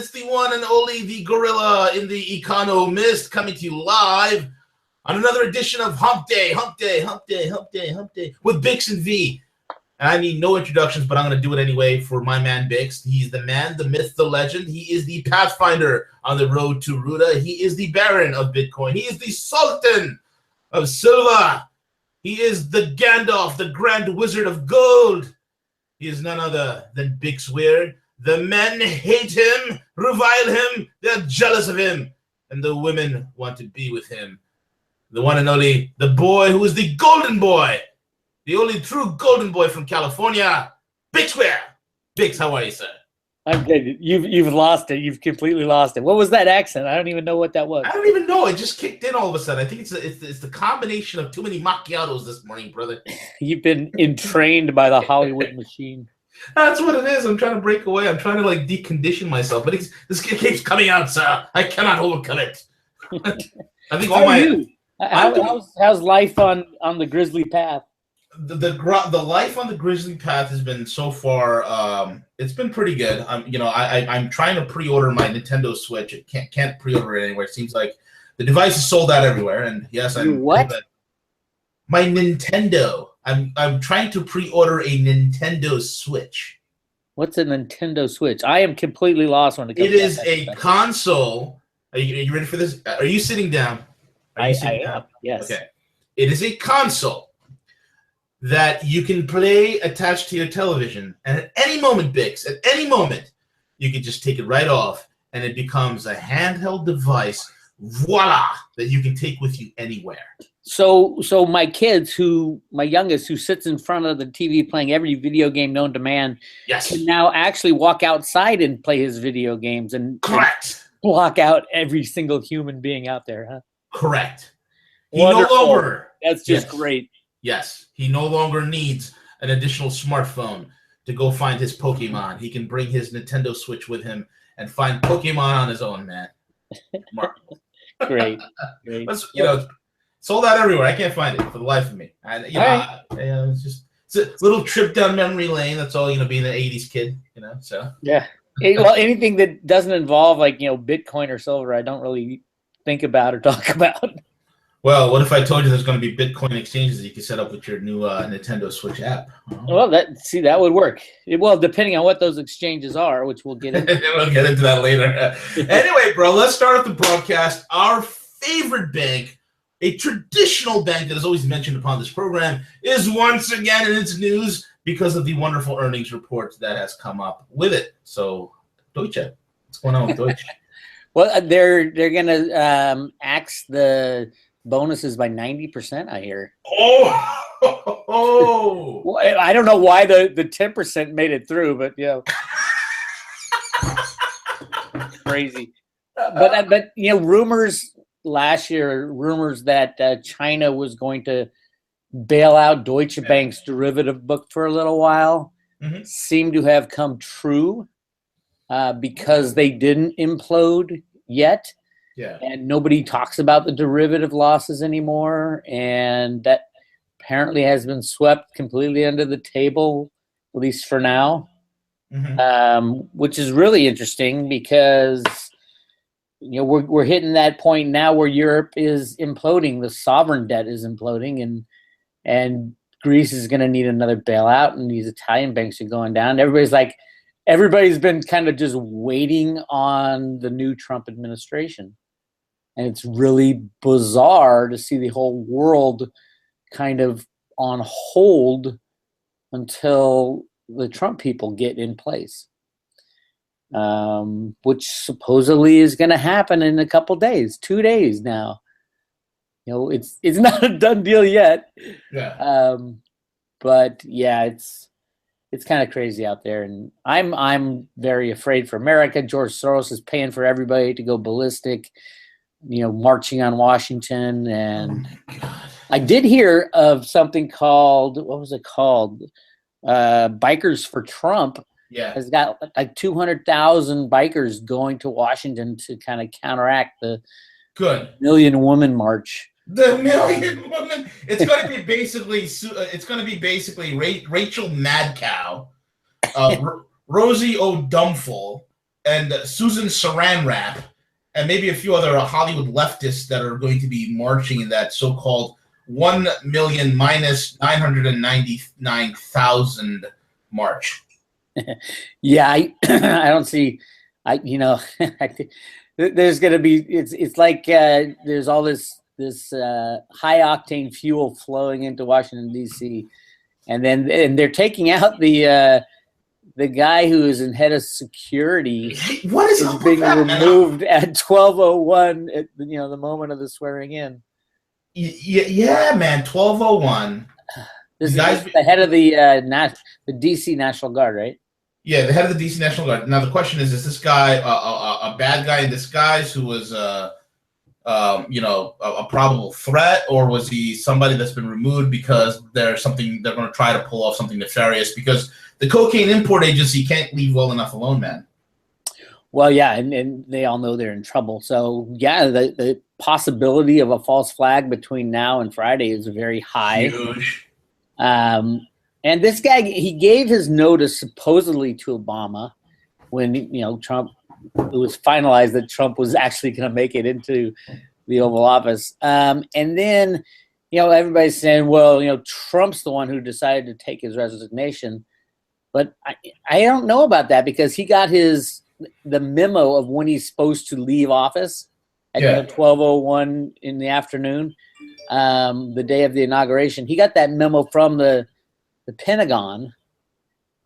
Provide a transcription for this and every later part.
It's the one and only the gorilla in the Econo Mist coming to you live on another edition of Hump Day with Bix and V. And I need no introductions, but I'm going to do it anyway for my man Bix. He's the man, the myth, the legend. He is the pathfinder on the road to Ruta. He is the baron of Bitcoin. He is the sultan of Silva. He is the Gandalf, the grand wizard of gold. He is none other than Bix Weird. The men hate him, revile him, they're jealous of him, and the women want to be with him. The one and only, the boy who is the golden boy, the only true golden boy from California, Bix Weird. Bix, how are you, sir? I'm good. You've lost it. You've completely lost it. What was that accent? I don't even know what that was. I don't even know. It just kicked in all of a sudden. I think it's the combination of too many macchiatos this morning, brother. You've been entrained by the Hollywood machine. That's what it is. I'm trying to break away. I'm trying to like decondition myself, but this keeps coming out, sir. I cannot overcome it. I think all my how's life on the Grizzly Path? The life on the Grizzly Path has been so far. It's been pretty good. I'm trying to pre-order my Nintendo Switch. It can't pre-order it anywhere. It seems like the device is sold out everywhere. And yes, my Nintendo. I'm trying to pre-order a Nintendo Switch. What's a Nintendo Switch? I am completely lost when it comes to it is a console. Are you ready for this? Are you sitting down? I am. Yes. Okay. It is a console that you can play attached to your television. And at any moment, Bix, at any moment, you can just take it right off and it becomes a handheld device, voila, that you can take with you anywhere. So my youngest, who sits in front of the TV playing every video game known to man, can now actually walk outside and play his video games and block out every single human being out there, huh? Correct. That's just great. Yes, he no longer needs an additional smartphone to go find his Pokemon. He can bring his Nintendo Switch with him and find Pokemon on his own, man. Great. Sold out everywhere. I can't find it for the life of me. It's a little trip down memory lane. That's all, being an 80s kid, so. Yeah. Well, anything that doesn't involve Bitcoin or silver, I don't really think about or talk about. Well, what if I told you there's going to be Bitcoin exchanges that you can set up with your new Nintendo Switch app? Well, that would work. Well, depending on what those exchanges are, which we'll get into. We'll get into that later. Anyway, bro, let's start off the broadcast. Our favorite bank, a traditional bank that is always mentioned upon this program, is once again in its news because of the wonderful earnings report that has come up with it. So, Deutsche, what's going on with Deutsche? Well, they're going to axe the bonuses by 90%, I hear. Oh! Well, I don't know why the 10% made it through, but crazy. But rumors last year, that China was going to bail out Deutsche Bank's derivative book for a little while seem to have come true because they didn't implode yet. Yeah. And nobody talks about the derivative losses anymore. And that apparently has been swept completely under the table, at least for now, which is really interesting because, we're hitting that point now where Europe is imploding. The sovereign debt is imploding and Greece is going to need another bailout and these Italian banks are going down. Everybody's been kind of just waiting on the new Trump administration. And it's really bizarre to see the whole world kind of on hold until the Trump people get in place, which supposedly is going to happen in a couple days, 2 days now. It's not a done deal yet. Yeah. But yeah, it's kind of crazy out there, and I'm very afraid for America. George Soros is paying for everybody to go ballistic. Marching on Washington. And I did hear of something called, what was it called? Bikers for Trump. Yeah. Has got like 200,000 bikers going to Washington to kind of counteract the Million Woman March. The Million Woman. It's going to be basically Rachel Madcow, Rosie O'Dumful, and Susan Saran Wrap, and maybe a few other Hollywood leftists that are going to be marching in that so-called 1,000,000 minus 999,000 march. Yeah, I don't see. There's going to be. It's like there's all this high octane fuel flowing into Washington D.C. and they're taking out the guy who is in head of security. What is up being with that, removed at 12:01 at the moment of the swearing in? Yeah, man, 12:01. This is the head of the DC National Guard, right? Yeah, the head of the DC National Guard. Now the question is this guy a bad guy in disguise who was a probable threat, or was he somebody that's been removed because there's something they're going to try to pull off something nefarious? Because the cocaine import agency can't leave well enough alone, man. Well, yeah, and they all know they're in trouble. So yeah, the possibility of a false flag between now and Friday is very high. Huge. And this guy, he gave his notice supposedly to Obama when Trump. It was finalized that Trump was actually going to make it into the Oval Office. And then, everybody's saying, well, Trump's the one who decided to take his resignation. But I don't know about that, because he got the memo of when he's supposed to leave office at 12:01 in the afternoon, the day of the inauguration. He got that memo from the Pentagon,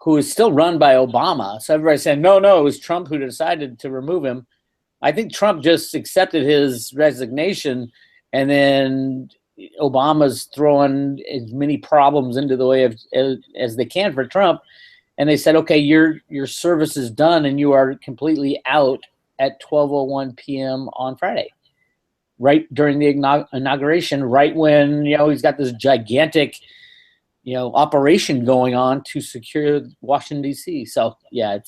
who is still run by Obama. So everybody's saying, no, it was Trump who decided to remove him. I think Trump just accepted his resignation, and then Obama's throwing as many problems into the way as they can for Trump. And they said, okay, your service is done, and you are completely out at 12:01 p.m. on Friday, right during the inauguration, right when he's got this gigantic operation going on to secure Washington D.C. So yeah,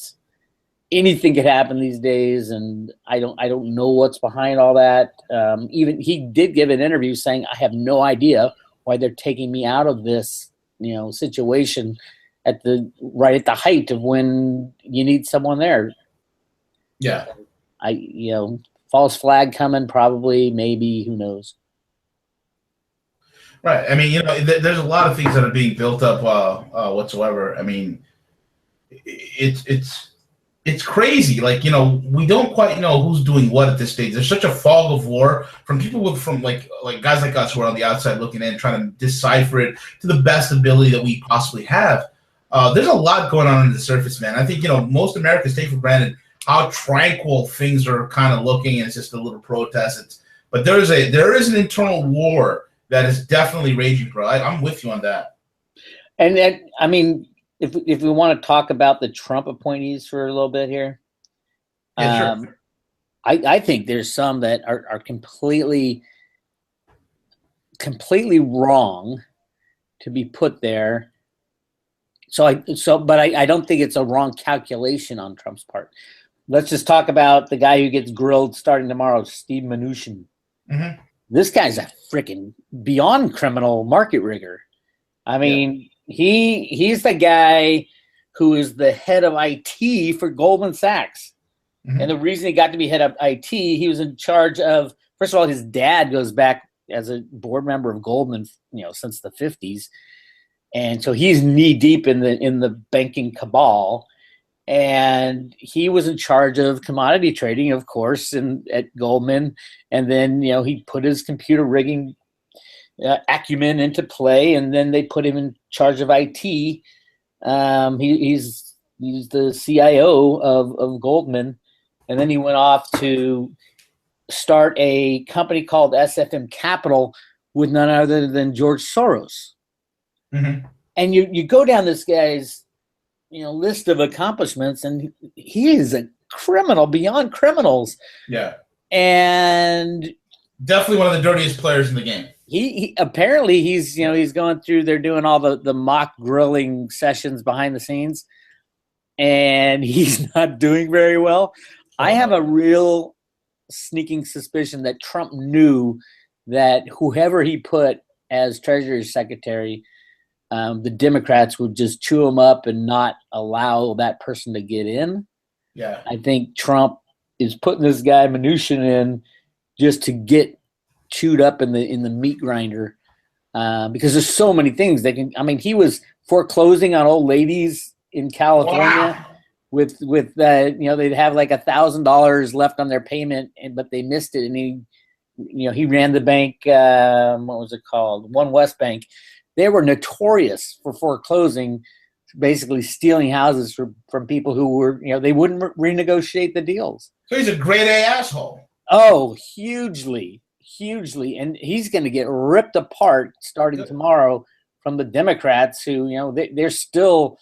anything could happen these days, and I don't know what's behind all that. Even he did give an interview saying, I have no idea why they're taking me out of this situation at the height of when you need someone there. Yeah. False flag coming, probably, maybe, who knows. Right. I mean, there's a lot of things that are being built up whatsoever. I mean, it's crazy. Like, we don't quite know who's doing what at this stage. There's such a fog of war from people from like guys like us who are on the outside looking in, trying to decipher it to the best ability that we possibly have. There's a lot going on under the surface, man. I think, most Americans take for granted how tranquil things are kind of looking, and it's just a little protest. But there is an internal war that is definitely raging, bro. I'm with you on that. And I mean, if we want to talk about the Trump appointees for a little bit here, sure. I think there's some that are completely wrong to be put there. But I don't think it's a wrong calculation on Trump's part. Let's just talk about the guy who gets grilled starting tomorrow, Steve Mnuchin. Mm-hmm. This guy's a freaking beyond criminal market rigger. I mean, he's the guy who is the head of IT for Goldman Sachs. Mm-hmm. And the reason he got to be head of IT, he was in charge of, first of all, his dad goes back as a board member of Goldman, since the 50s. And so he's knee deep in the banking cabal. And he was in charge of commodity trading, of course, at Goldman. And then, he put his computer rigging acumen into play, and then they put him in charge of IT. He's the CIO of Goldman. And then he went off to start a company called SFM Capital with none other than George Soros. Mm-hmm. And you go down this guy's list of accomplishments, and he is a criminal beyond criminals. Yeah. And definitely one of the dirtiest players in the game. He apparently he's going through, they're doing all the mock grilling sessions behind the scenes, and he's not doing very well. I have a real sneaking suspicion that Trump knew that whoever he put as Treasury Secretary, the Democrats would just chew him up and not allow that person to get in. Yeah. I think Trump is putting this guy Mnuchin in just to get chewed up in the meat grinder, because there's so many things they can. I mean, he was foreclosing on old ladies in California. Wow. With they'd have like $1,000 left on their payment, but they missed it, and he ran the bank. What was it called? One West Bank. They were notorious for foreclosing, basically stealing houses from people who were, they wouldn't renegotiate the deals. So he's a grade A asshole. Oh, hugely, and he's going to get ripped apart starting tomorrow from the Democrats, who they're still,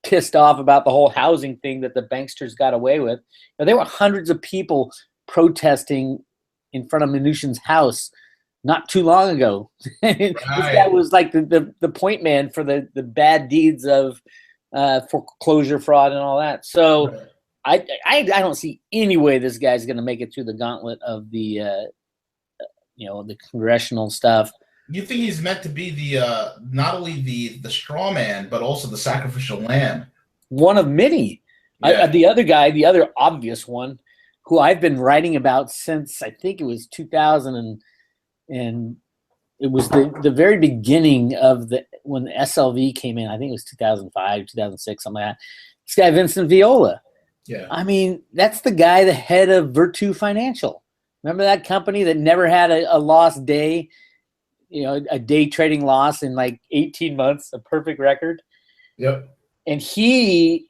pissed off about the whole housing thing that the banksters got away with. There were hundreds of people protesting in front of Mnuchin's house not too long ago. This guy was like the point man for the bad deeds of foreclosure fraud and all that. So I don't see any way this guy's going to make it through the gauntlet of the the congressional stuff. You think he's meant to be the not only the straw man, but also the sacrificial lamb? One of many. Yeah. The other guy, the other obvious one, who I've been writing about since I think it was 2000 and it was the very beginning of when the SLV came in. I think it was 2005, 2006, something like that. This guy, Vincent Viola. Yeah. I mean, that's the guy, the head of Virtu Financial. Remember that company that never had a lost day? A day trading loss in like 18 months, a perfect record. Yep. And he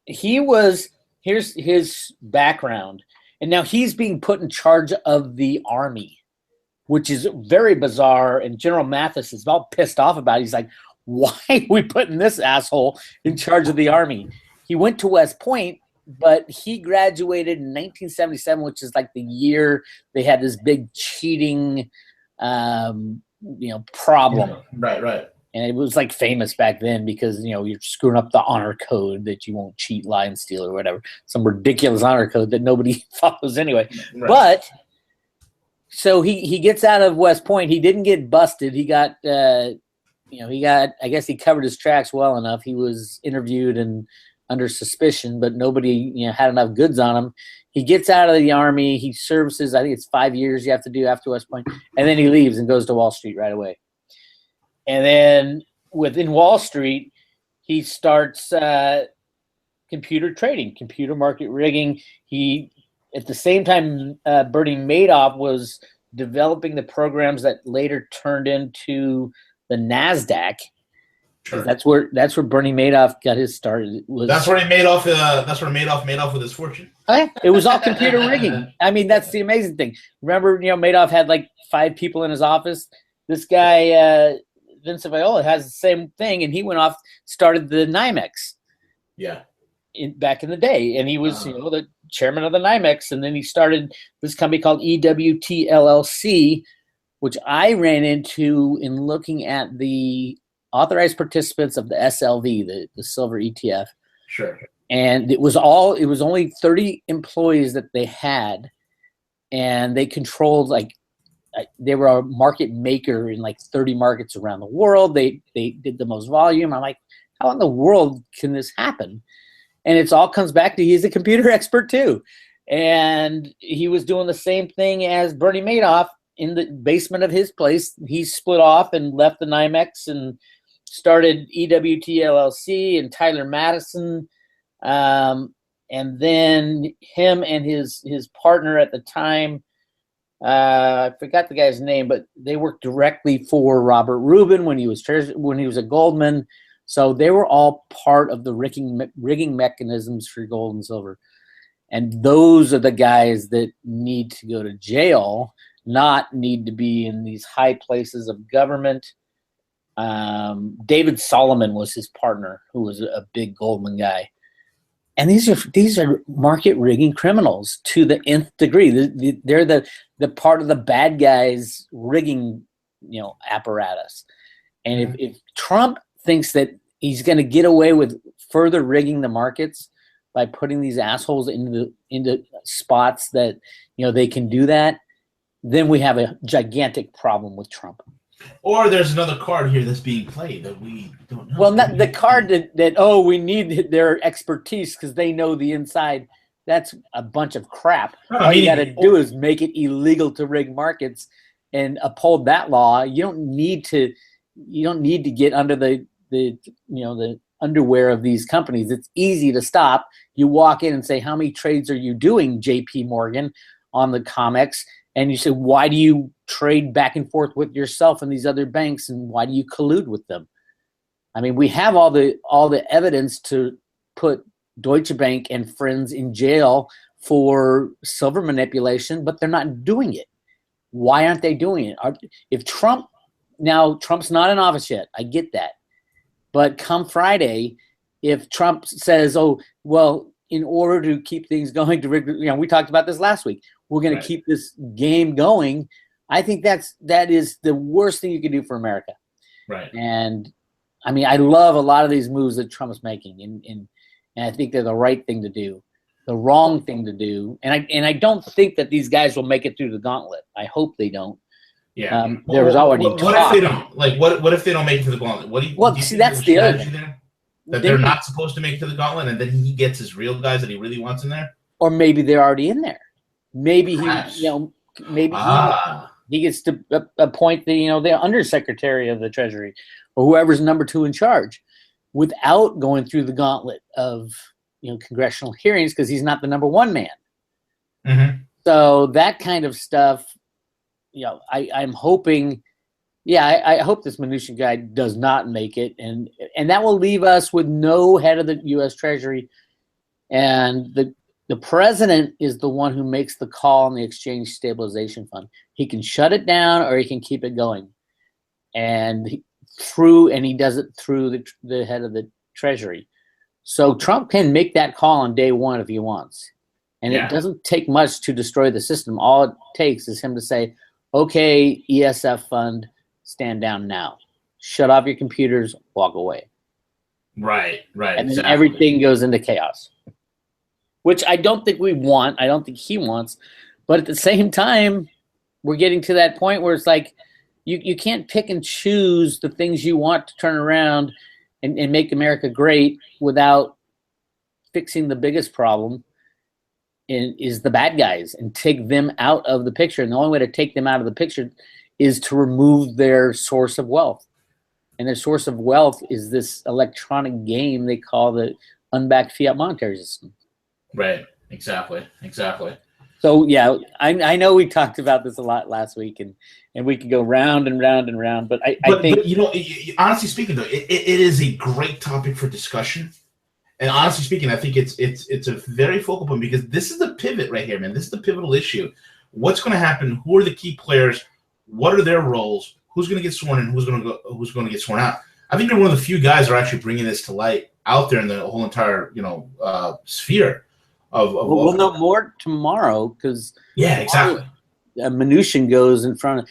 was, here's his background. And now he's being put in charge of the Army, which is very bizarre. And General Mathis is all pissed off about it. He's like, why are we putting this asshole in charge of the Army? He went to West Point, but he graduated in 1977, which is like the year they had this big cheating problem. Right. And it was like famous back then because, you're screwing up the honor code that you won't cheat, lie, and steal or whatever. Some ridiculous honor code that nobody follows anyway. Right. But so he gets out of West Point. He didn't get busted. He got, I guess he covered his tracks well enough. He was interviewed and under suspicion, but nobody, had enough goods on him. He gets out of the Army. He services, I think it's 5 years you have to do after West Point. And then he leaves and goes to Wall Street right away. And then within Wall Street, he starts computer trading, computer market rigging. He, at the same time, Bernie Madoff was developing the programs that later turned into the NASDAQ. Sure. That's where Bernie Madoff got his start. That's where he made off. That's where Madoff made off with his fortune. It was all computer rigging. I mean, that's the amazing thing. Remember, Madoff had like 5 people in his office. This guy, Vincent Viola, has the same thing, and he went off, started the NYMEX. Yeah. Back in the day, and he was the chairman of the NYMEX, and then he started this company called EWT LLC, which I ran into in looking at the authorized participants of the SLV, the silver ETF. Sure. And it was only 30 employees that they had, and they controlled they were a market maker in like 30 markets around the world. They did the most volume. I'm like, how in the world can this happen? And it all comes back to he's a computer expert too. And he was doing the same thing as Bernie Madoff in the basement of his place. He split off and left the NYMEX and started EWT LLC and Tyler Madison. And then him and his partner at the time, I forgot the guy's name, but they worked directly for Robert Rubin when he was at Goldman. So they were all part of the rigging mechanisms for gold and silver. And those are the guys that need to go to jail, not need to be in these high places of government. David Solomon was his partner, who was a big Goldman guy. And these are market rigging criminals to the nth degree. They're the part of the bad guys rigging, apparatus. And if Trump thinks that he's going to get away with further rigging the markets by putting these assholes into spots that they can do that, then we have a gigantic problem with Trump. Or there's another card here that's being played that we don't know. Well, not the card that we need their expertise because they know the inside. That's a bunch of crap. All you got to do is make it illegal to rig markets and uphold that law. You don't need to get under the underwear of these companies. It's easy to stop. You walk in and say, how many trades are you doing, JP Morgan, on the COMEX? And you say, why do you trade back and forth with yourself and these other banks, and why do you collude with them? I mean, we have all the evidence to put Deutsche Bank and friends in jail for silver manipulation, but they're not doing it. Why aren't they doing it? If Trump's not in office yet, I get that. But come Friday, if Trump says, oh, well, in order to keep things going, we talked about this last week, we're going to keep this game going, I think that is the worst thing you can do for America. Right. And, I mean, I love a lot of these moves that Trump is making, and I think they're the right thing to do. The wrong thing to do, and I don't think that these guys will make it through the gauntlet. I hope they don't. Yeah. There was already talk. What if they don't? Like, what if they don't make it to the gauntlet? What do you see, think that's the other thing. There? That they're not supposed to make it to the gauntlet, and then he gets his real guys that he really wants in there? Or maybe they're already in there. Maybe he gets to appoint the undersecretary of the Treasury or whoever's number 2 in charge without going through the gauntlet of congressional hearings, because he's not the number 1 man. Mm-hmm. So that kind of stuff, I'm hoping. Yeah, I hope this Mnuchin guy does not make it, and that will leave us with no head of the U.S. Treasury, and the president is the one who makes the call on the Exchange Stabilization Fund. He can shut it down or he can keep it going, and he does it through the head of the Treasury. So Trump can make that call on day 1 if he wants, and it doesn't take much to destroy the system. All it takes is him to say, "Okay, ESF fund, stand down now. Shut off your computers, walk away." Right. And then everything goes into chaos, which I don't think we want. I don't think he wants. But at the same time, we're getting to that point where it's like you can't pick and choose the things you want to turn around and make America great without fixing the biggest problem is the bad guys and take them out of the picture. And the only way to take them out of the picture is to remove their source of wealth. And their source of wealth is this electronic game they call the unbacked fiat monetary system. Right. Exactly. So, yeah, I know we talked about this a lot last week, and we could go round and round and round. But I think, honestly speaking, though, it is a great topic for discussion. And honestly speaking, I think it's a very focal point, because this is the pivot right here, man. This is the pivotal issue. What's going to happen? Who are the key players? What are their roles? Who's going to get sworn in? Who's going to get sworn out? I think they're one of the few guys who are actually bringing this to light out there in the whole entire sphere of we'll know more tomorrow, because exactly. Mnuchin goes in front of.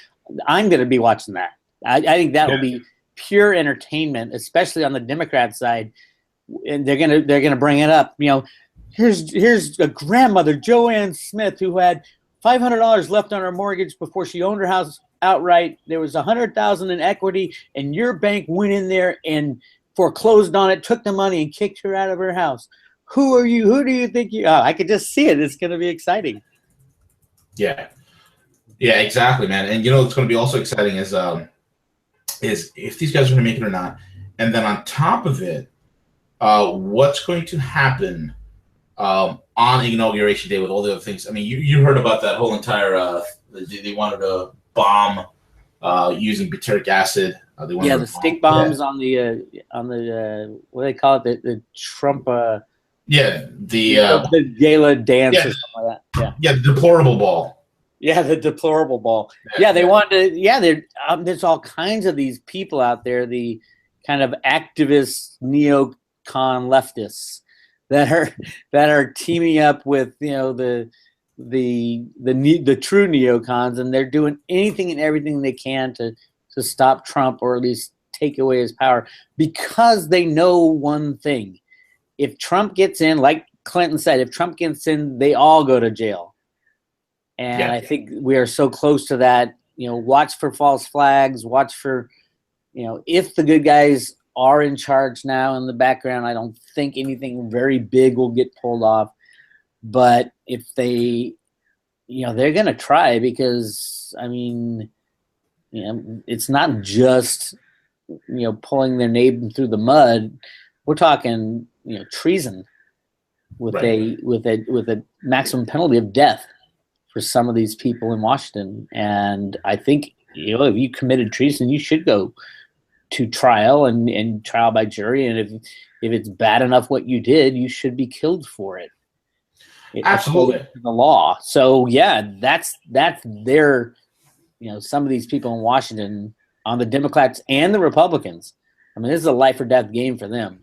I'm going to be watching that. I think that will be pure entertainment, especially on the Democrat side, and they're gonna bring it up. Here's a grandmother, Joanne Smith, who had $500 left on her mortgage before she owned her house outright. There was $100,000 in equity, and your bank went in there and foreclosed on it, took the money, and kicked her out of her house. Who are you? Who do you think you are? I could just see it. It's going to be exciting. Yeah, exactly, man. And it's going to be also exciting is if these guys are going to make it or not. And then on top of it, what's going to happen on Inauguration Day with all the other things? I mean, you heard about that whole entire they wanted to bomb using butyric acid. They wanted the stick bombs on the what do they call it? The Trump. The gala dance or something like that. Yeah, the deplorable ball. Yeah, the deplorable ball. Yeah, they wanted to. Yeah, there's all kinds of these people out there, the kind of activist neocon leftists that are teaming up with the true neocons, and they're doing anything and everything they can to stop Trump, or at least take away his power, because they know one thing. If Trump gets in, like Clinton said, if Trump gets in, they all go to jail. And I think we are so close to that. watch for false flags, watch for, if the good guys are in charge now in the background, I don't think anything very big will get pulled off. But if they, they're going to try, because, I mean, it's not just, pulling their name through the mud. We're talking, treason with a maximum penalty of death for some of these people in Washington. And I think, if you committed treason, you should go to trial and trial by jury. And if it's bad enough what you did, you should be killed for it. Absolutely. The law. So yeah, that's their, some of these people in Washington, on the Democrats and the Republicans. I mean, this is a life or death game for them.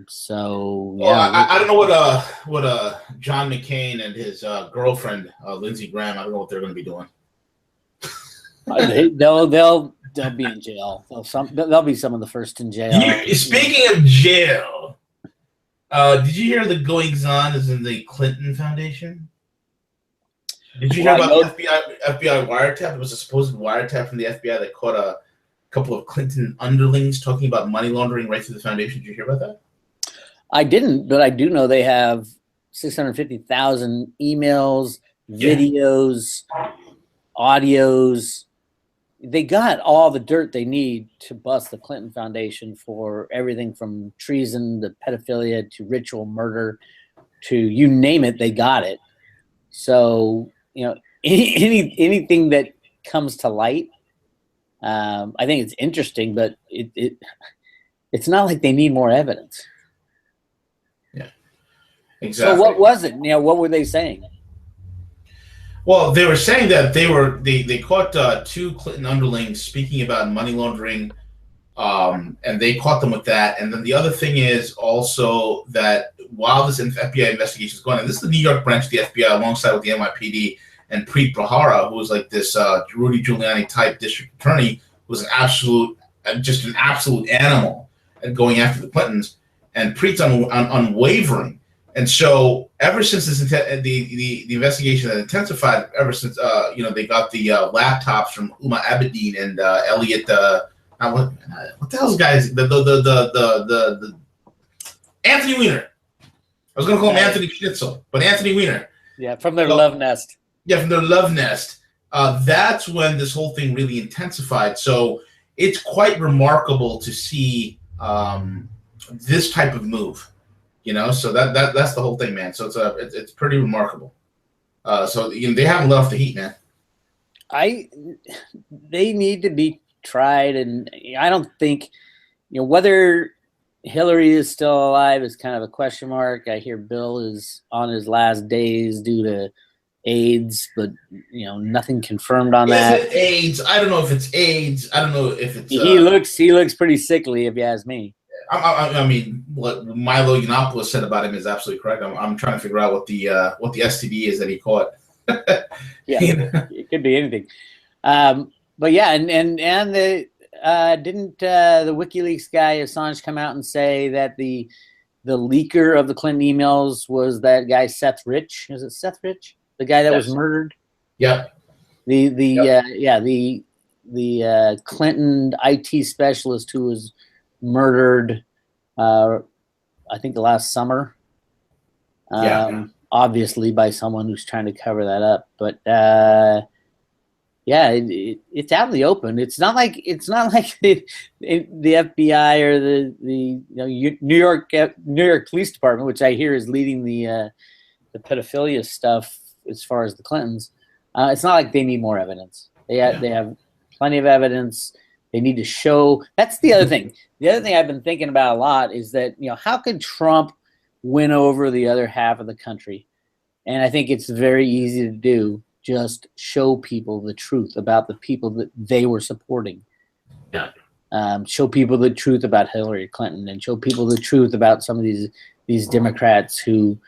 So yeah. Well, I don't know what John McCain and his girlfriend Lindsey Graham. I don't know what they're going to be doing. They'll be in jail. They'll be some of the first in jail. Speaking of jail, did you hear the goings on is in the Clinton Foundation? Did you hear about the FBI wiretap? It was a supposed wiretap from the FBI that caught a couple of Clinton underlings talking about money laundering right through the foundation. Did you hear about that? I didn't, but I do know they have 650,000 emails, videos, audios. They got all the dirt they need to bust the Clinton Foundation for everything from treason to pedophilia to ritual murder to you name it, they got it. So, anything that comes to light, I think it's interesting, but it's not like they need more evidence. Yeah, exactly. So what was it? What were they saying? Well, they were saying that they caught two Clinton underlings speaking about money laundering, and they caught them with that. And then the other thing is also that while this FBI investigation is going on, this is the New York branch of the FBI alongside with the NYPD and Preet Bharara, who was like this Rudy Giuliani type district attorney, was an absolute animal at going after the Clintons, and Preet's unwavering. And so ever since the investigation had intensified, ever since they got the laptops from Uma Abedin and Elliot, what the hell's guys? The Anthony Weiner. I was going to call him Anthony Schnitzel, but Anthony Weiner. Yeah, from their love nest. Yeah, from their love nest. That's when this whole thing really intensified. So it's quite remarkable to see this type of move. So that's the whole thing, man. So it's pretty remarkable. So they haven't let off the heat, man. They need to be tried, and I don't think whether Hillary is still alive is kind of a question mark. I hear Bill is on his last days due to AIDS, but nothing confirmed on that. Is it AIDS? I don't know if it's AIDS. I don't know if it's. He looks pretty sickly, if you ask me. I mean, what Milo Yiannopoulos said about him is absolutely correct. I'm trying to figure out what the STD is that he caught. Yeah, it could be anything. But yeah, and didn't the WikiLeaks guy Assange come out and say that the leaker of the Clinton emails was that guy Seth Rich? Is it Seth Rich, the guy that was murdered? Yeah. The Clinton IT specialist who was murdered, I think the last summer. Obviously by someone who's trying to cover that up, but it's out in the open. It's not like the FBI or the New York Police Department, which I hear is leading the pedophilia stuff as far as the Clintons. It's not like they need more evidence. They have plenty of evidence. They need to show. That's the other thing. The other thing I've been thinking about a lot is that how could Trump win over the other half of the country? And I think it's very easy to do. Just show people the truth about the people that they were supporting. Yeah. Show people the truth about Hillary Clinton, and show people the truth about some of these Democrats who,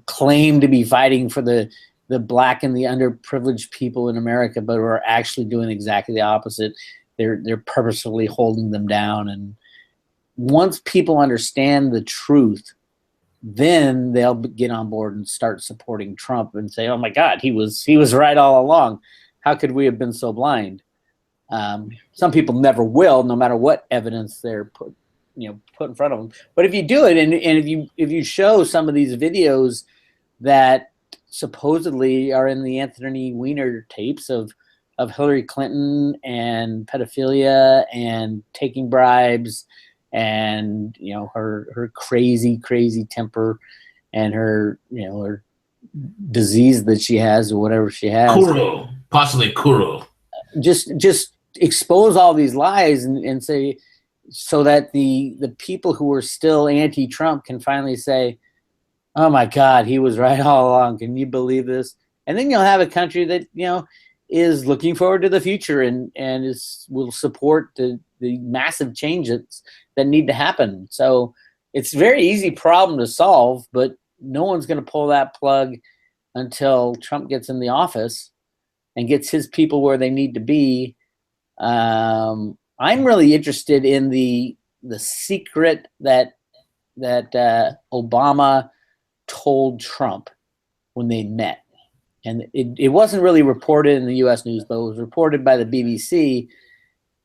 claim to be fighting for the black and the underprivileged people in America, but are actually doing exactly the opposite. They're purposefully holding them down. And once people understand the truth, then they'll get on board and start supporting Trump and say, "Oh my God, he was right all along." how could we have been so blind? Some people never will, no matter what evidence they're put in front of them. But if you do it, and if you show some of these videos that supposedly are in the Anthony Weiner tapes of Hillary Clinton and pedophilia and taking bribes and her crazy temper and her her disease that she has or whatever she has, possibly Kuro. Just expose all these lies and say, so that the people who are still anti-Trump can finally say, oh my God, he was right all along. Can you believe this? And then you'll have a country that is looking forward to the future and will support the massive changes that need to happen. So it's a very easy problem to solve, but no one's going to pull that plug until Trump gets in the office and gets his people where they need to be. I'm really interested in the secret that Obama told Trump when they met. And it wasn't really reported in the U.S. news, but it was reported by the BBC.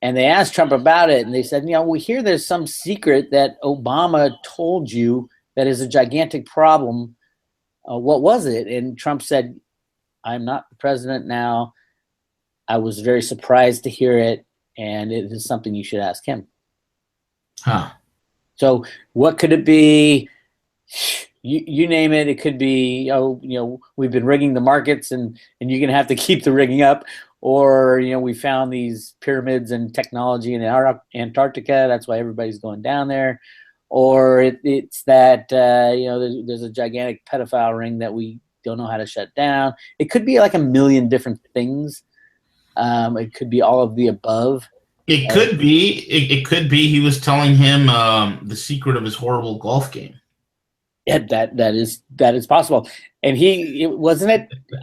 And they asked Trump about it, and they said, we hear there's some secret that Obama told you that is a gigantic problem. What was it? And Trump said, I'm not the president now. I was very surprised to hear it, and it is something you should ask him. Huh. So what could it be? You name it. It could be, we've been rigging the markets and you're going to have to keep the rigging up. Or, we found these pyramids and technology in Antarctica. That's why everybody's going down there. Or it's that, there's a gigantic pedophile ring that we don't know how to shut down. It could be like a million different things. It could be all of the above. It could be. It could be he was telling him the secret of his horrible golf game. Yeah, that is possible. And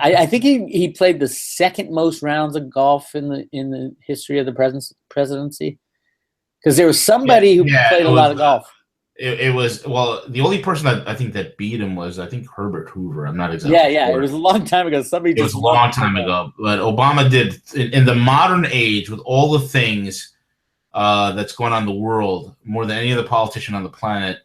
I think he played the second most rounds of golf in the history of the presidency. Because there was somebody who played a lot of golf. It was, well, the only person that I think that beat him was, I think, Herbert Hoover. I'm not exactly sure. It was a long time ago. It was a long time ago. But Obama did, in the modern age, with all the things that's going on in the world, more than any other politician on the planet,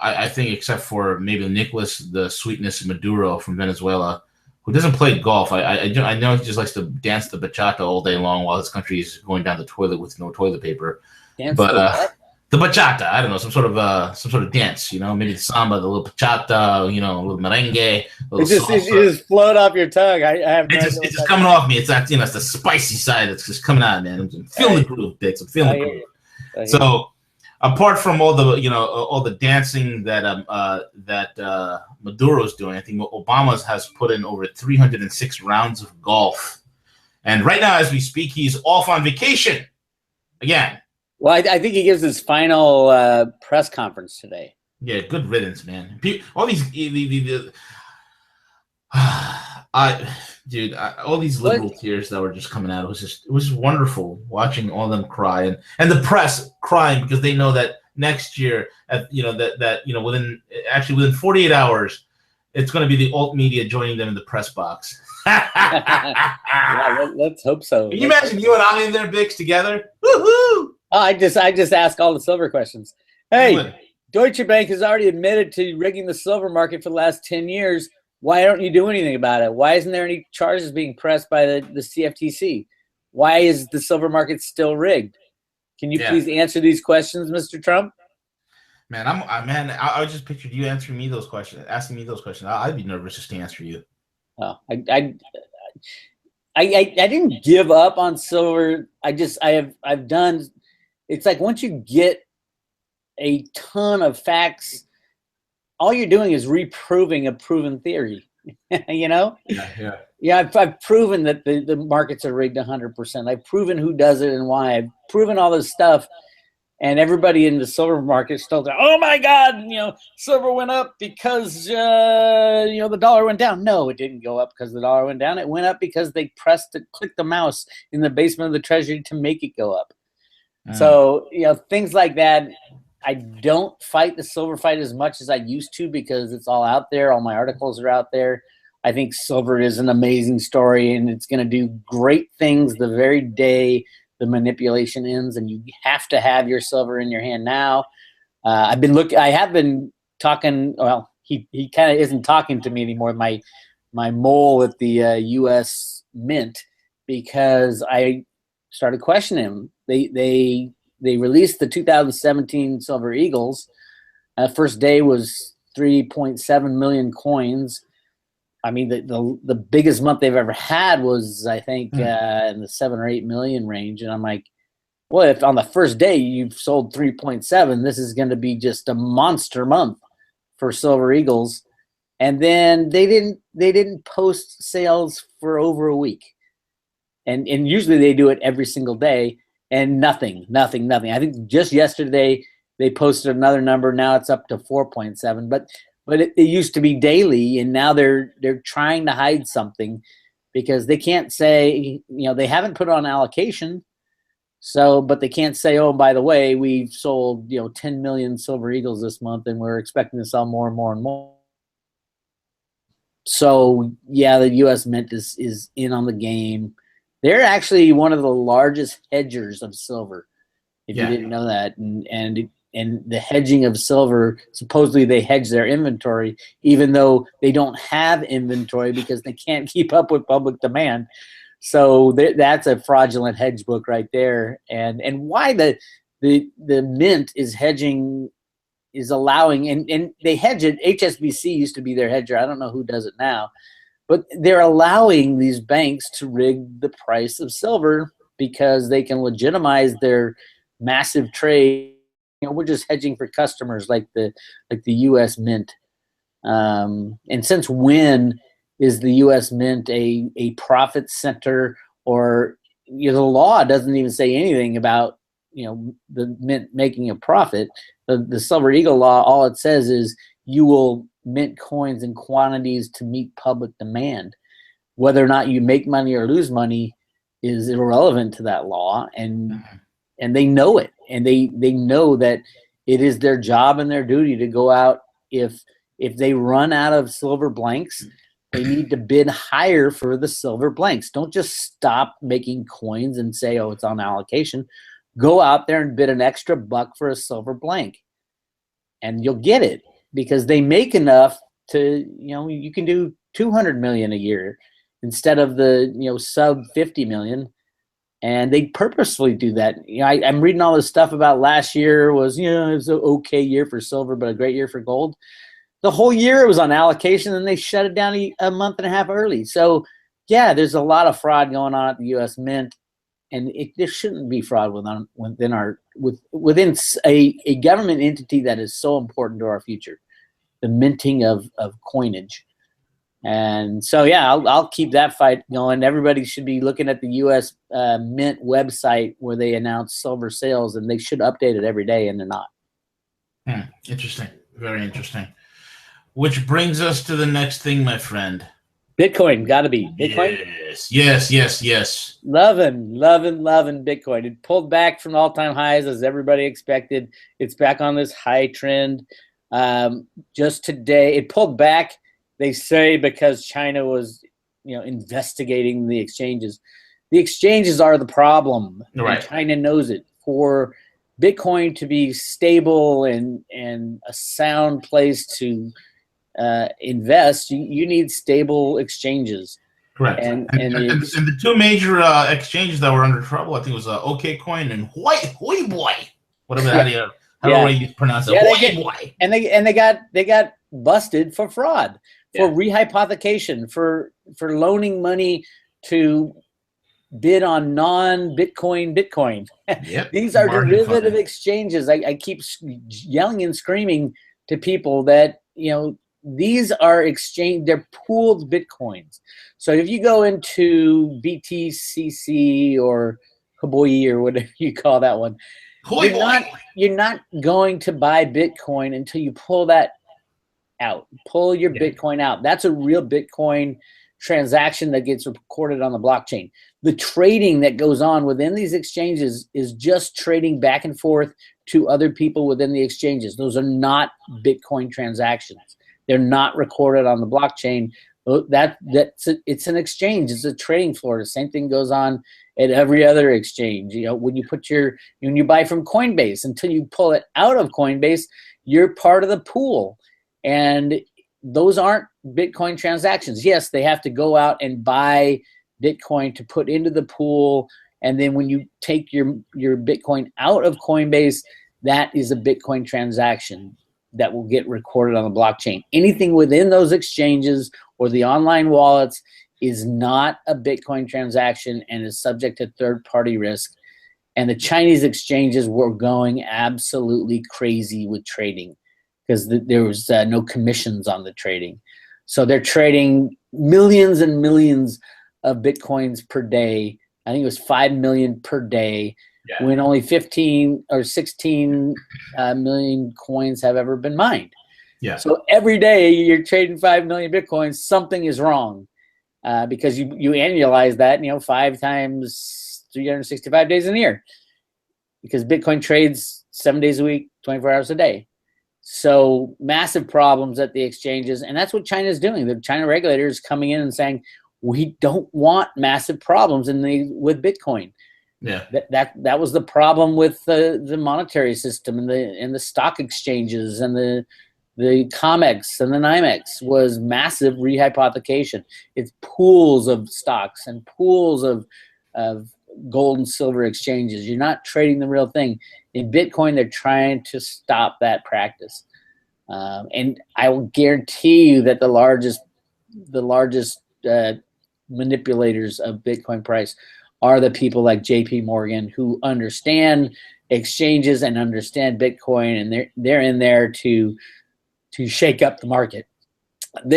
I think, except for maybe Nicolas the Sweetness Maduro from Venezuela, who doesn't play golf. I know he just likes to dance the bachata all day long while his country is going down the toilet with no toilet paper. The bachata, I don't know, some sort of dance, maybe the samba, the little bachata, a little merengue. It just float off your tongue. It's just coming off me. It's that, it's the spicy side that's just coming out, man. I'm feeling the groove, Bix. I'm feeling the groove. So, apart from all the dancing that Maduro's doing, I think Obama has put in over 306 rounds of golf, and right now, as we speak, he's off on vacation again. Well, I think he gives his final press conference today. Yeah, good riddance, man. All these, all these liberal tears that were just coming out. It was wonderful watching all of them cry, and the press crying because they know that next year, within 48 hours, it's going to be the alt media joining them in the press box. Yeah, let's hope so. Can you imagine you and I in there, Bix, together? Woohoo! Oh, I just ask all the silver questions. Hey, Deutsche Bank has already admitted to rigging the silver market for the last 10 years. Why don't you do anything about it? Why isn't there any charges being pressed by the CFTC? Why is the silver market still rigged? Can you please answer these questions, Mr. Trump? Man, I just pictured you asking me those questions. I'd be nervous just to answer you. Oh, I didn't give up on silver. I've done. It's like once you get a ton of facts, all you're doing is reproving a proven theory. Yeah. I've proven that the markets are rigged 100%. I've proven who does it and why. I've proven all this stuff, and everybody in the silver market still like, oh my God, silver went up because the dollar went down. No, it didn't go up because the dollar went down. It went up because they clicked the mouse in the basement of the Treasury to make it go up. So, things like that. I don't fight the silver fight as much as I used to because it's all out there. All my articles are out there. I think silver is an amazing story, and it's going to do great things the very day the manipulation ends, and you have to have your silver in your hand now. I have been talking. Well, he kind of isn't talking to me anymore. My mole at the U.S. Mint, because I started questioning him. They released the 2017 Silver Eagles. First day was 3.7 million coins. I mean, the biggest month they've ever had was, I think, in the 7 or 8 million range. And I'm like, well, if on the first day you've sold 3.7, this is going to be just a monster month for Silver Eagles. And then they didn't post sales for over a week. And usually they do it every single day, and nothing. I think just yesterday they posted another number. Now it's up to 4.7. But it used to be daily, and now they're trying to hide something because they can't say, they haven't put on allocation. So, but they can't say, oh, by the way, we've sold 10 million Silver Eagles this month, and we're expecting to sell more and more and more. So yeah, the U.S. Mint is in on the game. They're actually one of the largest hedgers of silver, if you didn't know that, and the hedging of silver, supposedly they hedge their inventory, even though they don't have inventory because they can't keep up with public demand. So that's a fraudulent hedge book right there. And why the mint is hedging, is allowing, and they hedge it. HSBC used to be their hedger. I don't know who does it now, but they're allowing these banks to rig the price of silver because they can legitimize their massive trade. We're just hedging for customers like the U.S. Mint. And since when is the U.S. Mint a profit center? Or the law doesn't even say anything about the mint making a profit. The Silver Eagle law, all it says is you will mint coins in quantities to meet public demand. Whether or not you make money or lose money is irrelevant to that law, and they know it, and they know that it is their job and their duty to go out. If they run out of silver blanks, they need to bid higher for the silver blanks. Don't just stop making coins and say, oh, it's on allocation. Go out there and bid an extra $1 for a silver blank, and you'll get it, because they make enough to, you can do 200 million a year instead of the sub 50 million. And they purposefully do that. I'm reading all this stuff about last year was, it was an okay year for silver, but a great year for gold. The whole year it was on allocation, and they shut it down a month and a half early. So, yeah, there's a lot of fraud going on at the U.S. Mint, and there shouldn't be fraud within a government entity that is so important to our future, the minting of coinage. And so, yeah, I'll keep that fight going. Everybody should be looking at the U.S. Mint website where they announce silver sales, and they should update it every day, and they're not. Interesting. Very interesting. Which brings us to the next thing, my friend. Bitcoin, got to be. Bitcoin? Yes. Loving Bitcoin. It pulled back from all-time highs as everybody expected. It's back on this high trend. Just today, it pulled back, they say, because China was, investigating the exchanges. The exchanges are the problem. Right. And China knows it. For Bitcoin to be stable and a sound place to invest, you need stable exchanges. Correct. And the two major exchanges that were under trouble, I think it was OKCoin and Hoi Boy, whatever how do you pronounce it? Hoi Boy. And they got busted for fraud, for rehypothecation, for loaning money to bid on non-Bitcoin. Yep. These are derivative exchanges. I keep yelling and screaming to people that these are they're pooled Bitcoins. So if you go into BTCC or Haboyi or whatever you call that one, you're not going to buy Bitcoin until you pull that out. Pull your Bitcoin out. That's a real Bitcoin transaction that gets recorded on the blockchain. The trading that goes on within these exchanges is just trading back and forth to other people within the exchanges. Those are not Bitcoin transactions. They're not recorded on the blockchain. It's an exchange. It's a trading floor. The same thing goes on at every other exchange. When you buy from Coinbase, until you pull it out of Coinbase, you're part of the pool. And those aren't Bitcoin transactions. Yes, they have to go out and buy Bitcoin to put into the pool. And then when you take your Bitcoin out of Coinbase, that is a Bitcoin transaction that will get recorded on the blockchain. Anything within those exchanges or the online wallets is not a Bitcoin transaction and is subject to third-party risk. And the Chinese exchanges were going absolutely crazy with trading because there was no commissions on the trading. So they're trading millions and millions of Bitcoins per day. I think it was 5 million per day, when only 15 or 16 million coins have ever been mined. Yeah. So every day you're trading 5 million Bitcoins, something is wrong because you annualize that, 5 times 365 days in a year, because Bitcoin trades 7 days a week, 24 hours a day. So massive problems at the exchanges, and that's what China's doing. The China regulators coming in and saying, we don't want massive problems with Bitcoin. Yeah, that was the problem with the monetary system and the stock exchanges and the COMEX and the NYMEX was massive rehypothecation. It's pools of stocks and pools of gold and silver exchanges. You're not trading the real thing. In Bitcoin, they're trying to stop that practice, and I will guarantee you that the largest manipulators of Bitcoin price are the people like JP Morgan, who understand exchanges and understand Bitcoin, and they're in there to shake up the market.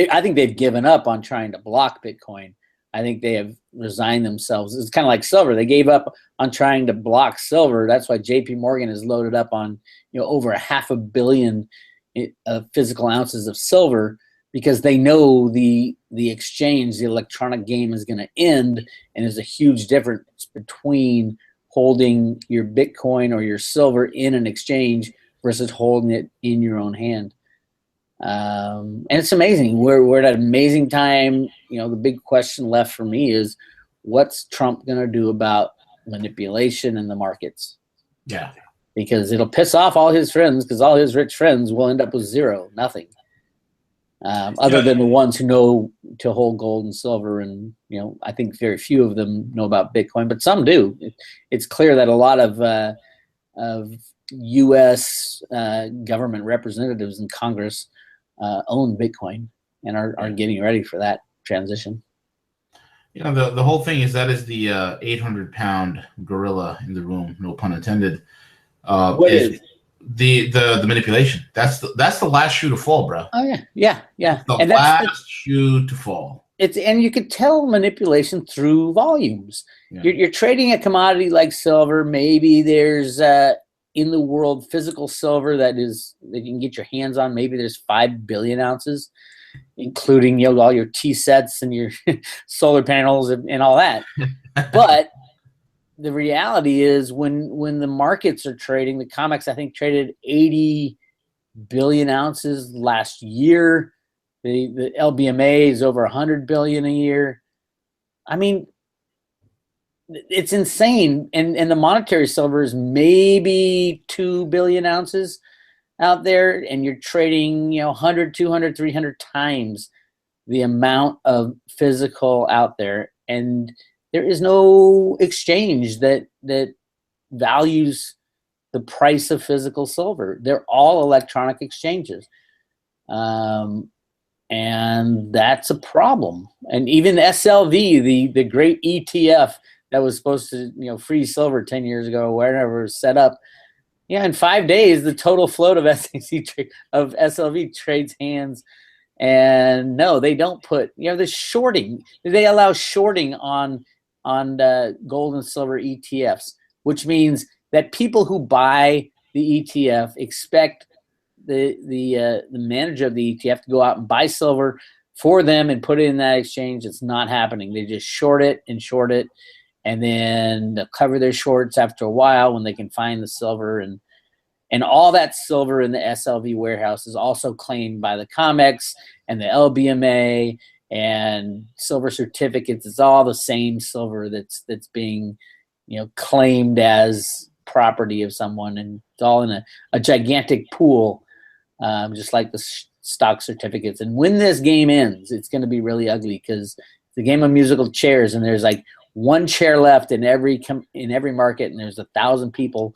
I think they've given up on trying to block Bitcoin. I think they have resigned themselves. It's kind of like silver. They gave up on trying to block silver. That's why JP Morgan is loaded up on over 500 million physical ounces of silver, because they know the exchange, the electronic game, is going to end, and there's a huge difference between holding your Bitcoin or your silver in an exchange versus holding it in your own hand. And it's amazing. We're at an amazing time. The big question left for me is, what's Trump going to do about manipulation in the markets? Yeah. Because it'll piss off all his friends, because all his rich friends will end up with zero, nothing. Other than the ones who know to hold gold and silver, and I think very few of them know about Bitcoin, but some do. It's clear that a lot of U.S. Government representatives in Congress own Bitcoin and are getting ready for that transition. The whole thing is that is the 800-pound gorilla in the room, no pun intended. What is the manipulation? That's the last shoe to fall, bro. Oh yeah. The last shoe to fall. And you could tell manipulation through volumes. Yeah. You're trading a commodity like silver. Maybe there's in the world physical silver that you can get your hands on. Maybe there's 5 billion ounces, including all your T-sets and your solar panels and all that. But the reality is, when the markets are trading, the COMEX, I think, traded 80 billion ounces last year. The LBMA is over 100 billion a year. I mean, it's insane. And the monetary silver is maybe 2 billion ounces out there, and you're trading 100, 200, 300 times the amount of physical out there. And there is no exchange that values the price of physical silver. They're all electronic exchanges. And that's a problem. And even SLV, the great ETF that was supposed to free silver 10 years ago, wherever it was set up, in 5 days, the total float of SLV trades hands. And no, they don't put, the shorting. They allow shorting on gold and silver ETFs, which means that people who buy the ETF expect the manager of the ETF to go out and buy silver for them and put it in that exchange. It's not happening. They just short it, and then they'll cover their shorts after a while when they can find the silver. And all that silver in the SLV warehouse is also claimed by the COMEX and the LBMA and silver certificates. It's all the same silver that's being, claimed as property of someone, and it's all in a gigantic pool, just like the stock certificates. And when this game ends, it's going to be really ugly, because it's a game of musical chairs, and there's like one chair left in every market, and there's 1,000 people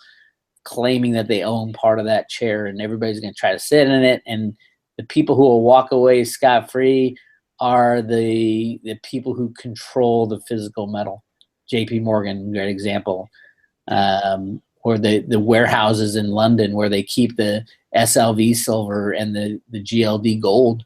claiming that they own part of that chair, and everybody's going to try to sit in it. And the people who will walk away scot-free are the people who control the physical metal. J.P. Morgan, great example. Or the warehouses in London where they keep the SLV silver and the GLD gold.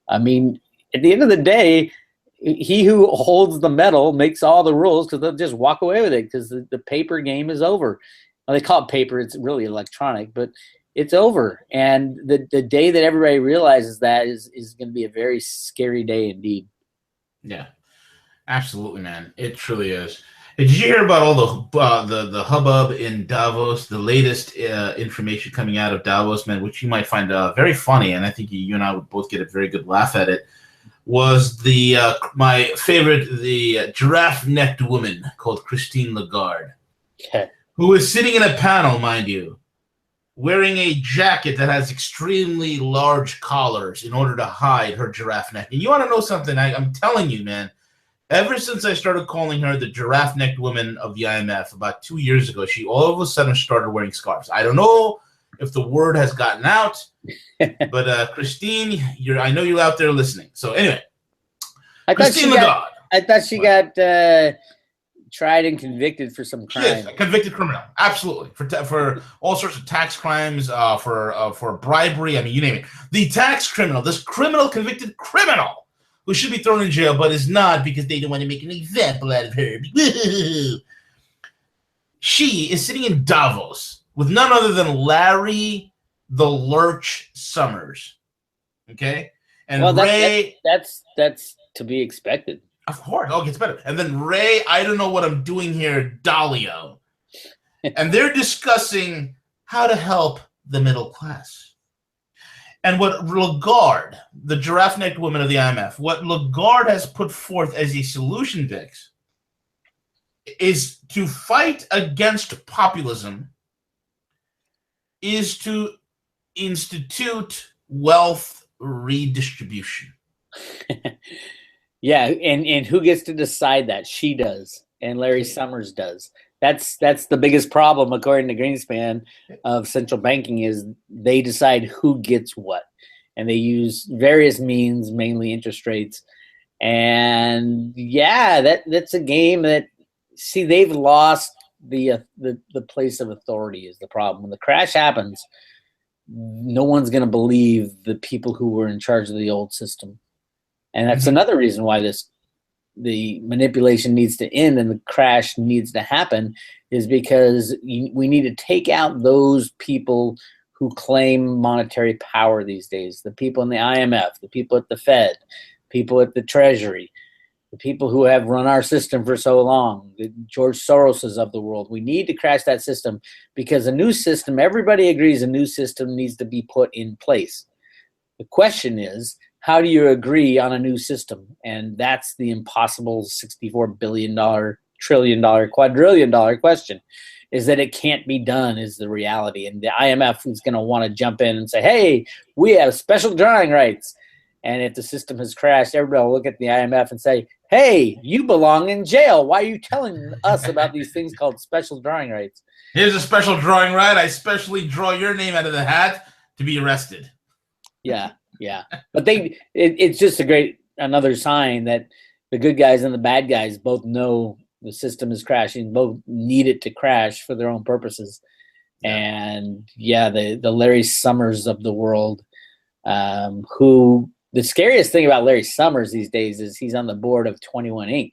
I mean, at the end of the day, he who holds the metal makes all the rules, because they'll just walk away with it, because the paper game is over. Well, they call it paper. It's really electronic, but it's over. And the day that everybody realizes that is going to be a very scary day indeed. Yeah, absolutely, man. It truly is. Did you hear about all the hubbub in Davos? The latest information coming out of Davos, man, which you might find very funny, and I think you and I would both get a very good laugh at it, was my favorite, the giraffe-necked woman called Christine Lagarde, who is sitting in a panel, mind you, wearing a jacket that has extremely large collars in order to hide her giraffe neck. And you want to know something? I'm telling you, man. Ever since I started calling her the giraffe-necked woman of the IMF about 2 years ago, she all of a sudden started wearing scarves. I don't know if the word has gotten out, but Christine, I know you're out there listening. So anyway, Christine Lagarde. I thought she got tried and convicted for some crime. Yes, a convicted criminal, absolutely, for all sorts of tax crimes, for bribery. I mean, you name it. The tax criminal, this convicted criminal, who should be thrown in jail, but is not, because they don't want to make an example out of her. She is sitting in Davos with none other than Larry the Lurch Summers. Okay? And Ray... That's to be expected. Of course. Oh, it gets better. And then Ray, I don't know what I'm doing here, Dalio. And they're discussing how to help the middle class. And what Lagarde, the giraffe-necked woman of the IMF, what Lagarde has put forth as a solution, Vix, is to fight against populism, is to institute wealth redistribution. Yeah, and who gets to decide that? She does, and Larry Summers does. That's the biggest problem, according to Greenspan, of central banking, is they decide who gets what, and they use various means, mainly interest rates. And yeah, that's a game that, see, they've lost the place of authority is the problem. When the crash happens, no one's going to believe the people who were in charge of the old system, and that's another reason why the manipulation needs to end and the crash needs to happen, is because we need to take out those people who claim monetary power these days. The people in the IMF, the people at the Fed, people at the Treasury, the people who have run our system for so long, the George Soroses of the world. We need to crash that system, because a new system, everybody agrees a new system needs to be put in place. The question is, how do you agree on a new system? And that's the impossible $64 billion, trillion dollar, quadrillion dollar question, is that it can't be done, is the reality. And the IMF is going to want to jump in and say, hey, we have special drawing rights. And if the system has crashed, everybody will look at the IMF and say, hey, you belong in jail. Why are you telling us about these things called special drawing rights? Here's a special drawing right. I specially draw your name out of the hat to be arrested. Yeah. Yeah, but it's just another sign that the good guys and the bad guys both know the system is crashing, both need it to crash for their own purposes. And yeah, the Larry Summers of the world, who, the scariest thing about Larry Summers these days is he's on the board of 21 Inc.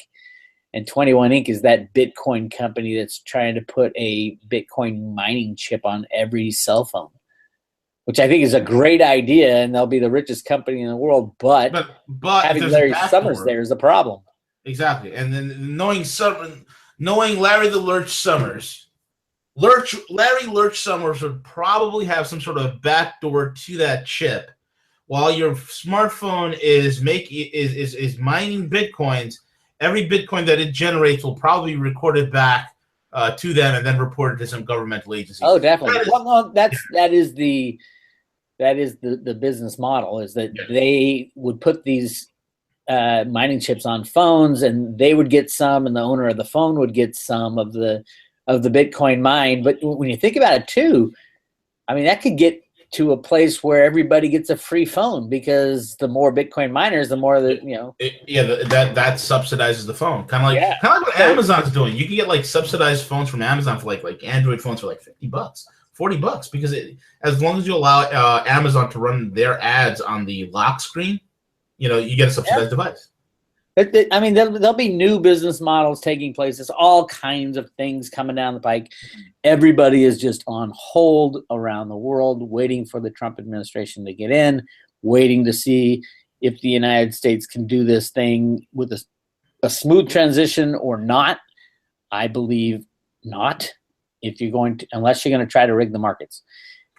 And 21 Inc. is that Bitcoin company that's trying to put a Bitcoin mining chip on every cell phone, which I think is a great idea, and they'll be the richest company in the world. But having Larry Summers there is a problem. Exactly. And then knowing Larry the Lurch Summers, Larry Lurch Summers would probably have some sort of backdoor to that chip, while your smartphone is mining Bitcoins, every Bitcoin that it generates will probably be recorded back to them and then reported to some governmental agency. Oh, definitely. That is the business model, is that they would put these mining chips on phones, and they would get some, and the owner of the phone would get some of the Bitcoin mined. But when you think about it too, I mean, that could get to a place where everybody gets a free phone, because the more Bitcoin miners, the more that that subsidizes the phone. Kind of like what Amazon's doing. You can get like subsidized phones from Amazon for like Android phones for like $50, $40, because as long as you allow Amazon to run their ads on the lock screen, you get a subsidized device. I mean, there'll be new business models taking place. There's all kinds of things coming down the pike. Everybody is just on hold around the world, waiting for the Trump administration to get in, waiting to see if the United States can do this thing with a smooth transition or not. I believe not. Unless you're going to try to rig the markets.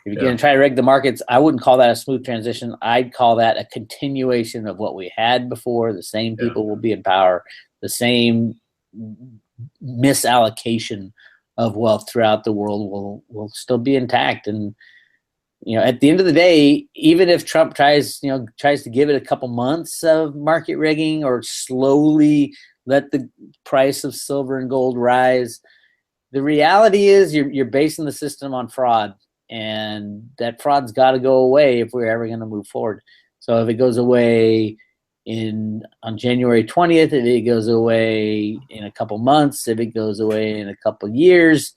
If you're going to try to rig the markets, I wouldn't call that a smooth transition. I'd call that a continuation of what we had before. The same people will be in power. The same misallocation of wealth throughout the world will still be intact. And at the end of the day, even if Trump tries to give it a couple months of market rigging, or slowly let the price of silver and gold rise, the reality is you're basing the system on fraud. And that fraud's got to go away if we're ever going to move forward. So if it goes away on January 20th, if it goes away in a couple months, if it goes away in a couple years,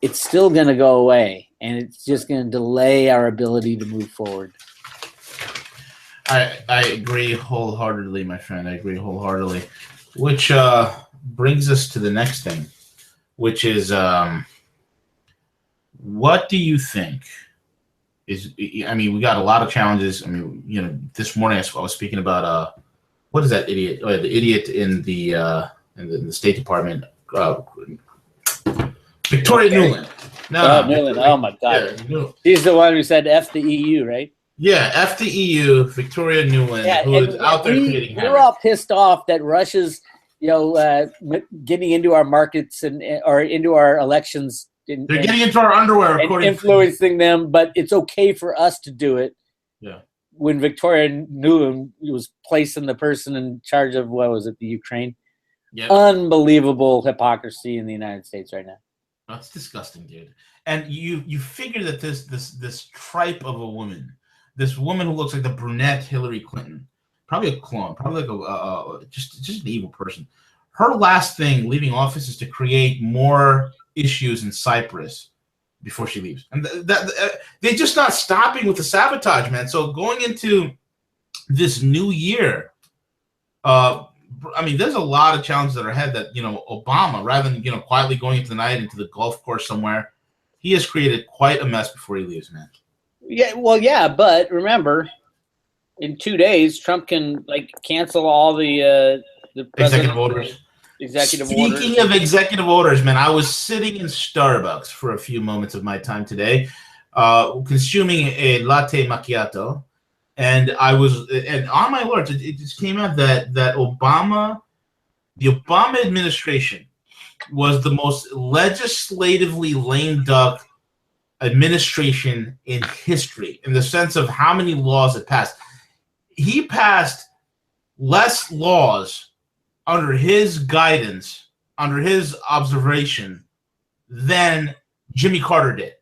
it's still going to go away, and it's just going to delay our ability to move forward. I agree wholeheartedly, my friend. I agree wholeheartedly. Which brings us to the next thing, which is what do you think is? I mean, we got a lot of challenges. I mean, this morning I was speaking about what is that idiot? Oh, the idiot in the State Department, Victoria Nuland. Nuland. Oh my God, he's the one who said "F the EU," right? Yeah, F the EU, Victoria Nuland, who is out there creating havoc. We're all pissed off that Russia's, getting into our markets or into our elections. They're getting into our underwear, and influencing them, but it's okay for us to do it. Yeah. When Victoria Nuland was placing the person in charge of, what was it, the Ukraine? Yeah. Unbelievable hypocrisy in the United States right now. That's disgusting, dude. And you figure that this tripe of a woman, this woman who looks like the brunette Hillary Clinton, probably a clone, probably like just an evil person. Her last thing leaving office is to create more issues in Cyprus before she leaves, and they're just not stopping with the sabotage, man. So going into this new year, I mean, there's a lot of challenges that are ahead. That Obama, rather than quietly going into the night into the golf course somewhere, he has created quite a mess before he leaves, man. Yeah, well, yeah, but remember, in 2 days, Trump can cancel all the executive orders. Speaking of executive orders, man, I was sitting in Starbucks for a few moments of my time today, consuming a latte macchiato, and on my alerts, it just came out that the Obama administration was the most legislatively lame duck administration in history, in the sense of how many laws it passed. He passed less laws under his guidance, under his observation, than Jimmy Carter did.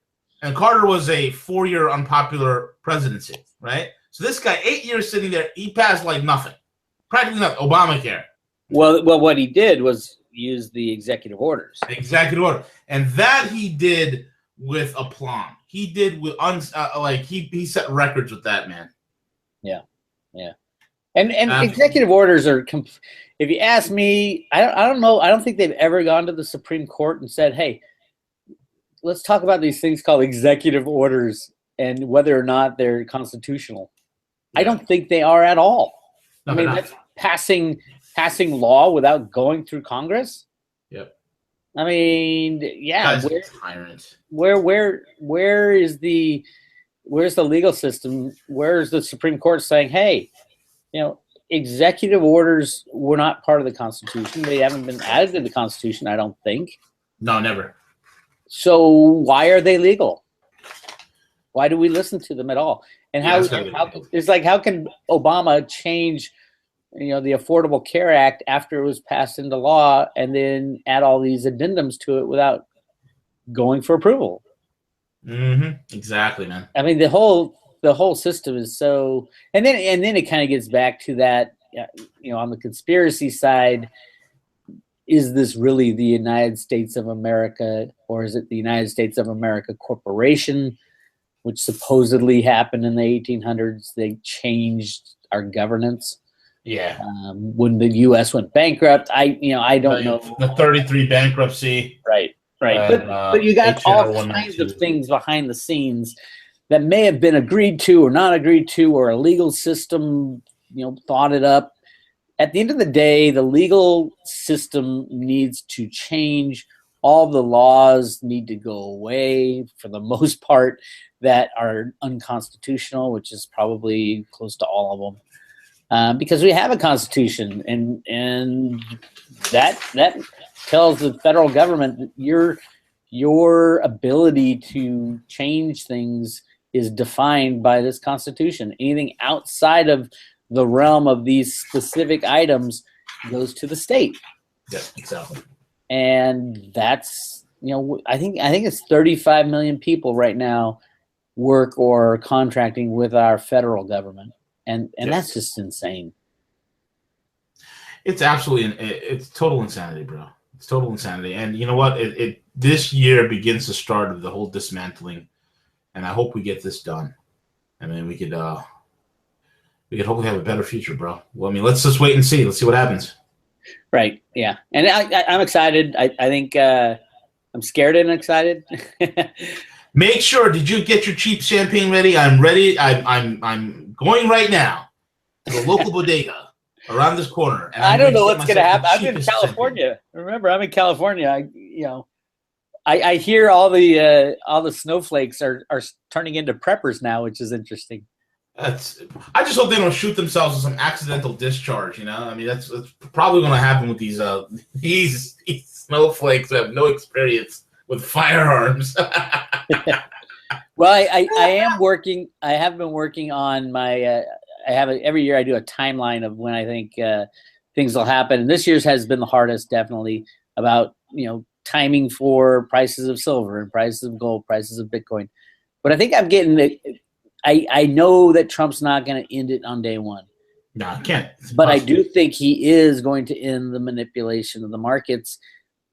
And Carter was a 4-year unpopular presidency, right? So this guy, 8 years sitting there, he passed like nothing. Practically nothing. Obamacare. Well, what he did was use the executive orders. Executive order. And that he did with aplomb. He did with, he set records with that, man. Yeah. Yeah. And executive orders are, if you ask me, I don't know. I don't think they've ever gone to the Supreme Court and said, hey, let's talk about these things called executive orders and whether or not they're constitutional. Yeah. I don't think they are at all. No, I mean, that's passing law without going through Congress. Yep. I mean, yeah. Guy's a tyrant. Where is the where's the legal system? Where's the Supreme Court saying, hey, executive orders were not part of the Constitution. They haven't been added to the Constitution, I don't think. No, never. So why are they legal? Why do we listen to them at all? And how it's like, how can Obama change, the Affordable Care Act after it was passed into law and then add all these addendums to it without going for approval? Exactly, man. I mean, the whole system is so, and then it kind of gets back to that, on the conspiracy side, is this really the United States of America, or is it the United States of America Corporation, which supposedly happened in the 1800s? They changed our governance. Yeah. When the U.S. went bankrupt, I don't know. The 33 bankruptcy. Right. But you got all kinds of things behind the scenes that may have been agreed to or not agreed to, or a legal system, thought it up. At the end of the day, the legal system needs to change. All the laws need to go away for the most part that are unconstitutional, which is probably close to all of them, because we have a constitution, and that tells the federal government that your ability to change things is defined by this constitution. Anything outside of the realm of these specific items goes to the state. Yeah, exactly. And that's, I think it's 35 million people right now work or contracting with our federal government. And that's just insane. It's it's total insanity, bro. It's total insanity. And you know what? This year begins the start of the whole dismantling. And I hope we get this done. I mean, we could hopefully have a better future, bro. Well, I mean, let's just wait and see. Let's see what happens. Right. Yeah. And I'm excited. I think I'm scared and excited. Make sure. Did you get your cheap champagne ready? I'm ready. I'm going right now to the local bodega around this corner. And I don't know what's going to happen. I'm in California. Remember, I'm in California. I hear all the snowflakes are turning into preppers now, which is interesting. I just hope they don't shoot themselves with some accidental discharge. I mean, that's probably going to happen with these snowflakes that have no experience with firearms. Well, I am working. I have been working on my. Every year I do a timeline of when I think things will happen, and this year's has been the hardest, definitely, about timing for prices of silver and prices of gold, prices of Bitcoin. But I think I'm getting it. I know that Trump's not going to end it on day one. No, I can't. But I do think he is going to end the manipulation of the markets.